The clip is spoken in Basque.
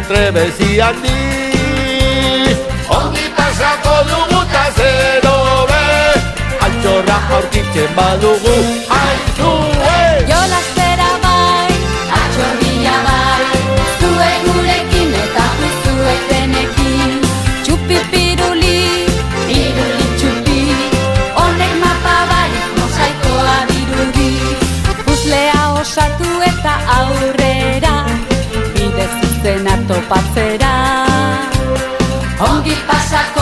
trebezi handiz. Ongi pasako dugu ta zero be, altxorra aurkitzen badugu, aizue! Jolastera bai, atxorria bai, zuek gurekin eta zuek denekin. Txupi piruli, piruli txupi, honek mapa barik mosaikoa dirudi. Puzzlea osatu eta aurrera, bide zuzena topatzera. Ongi pasako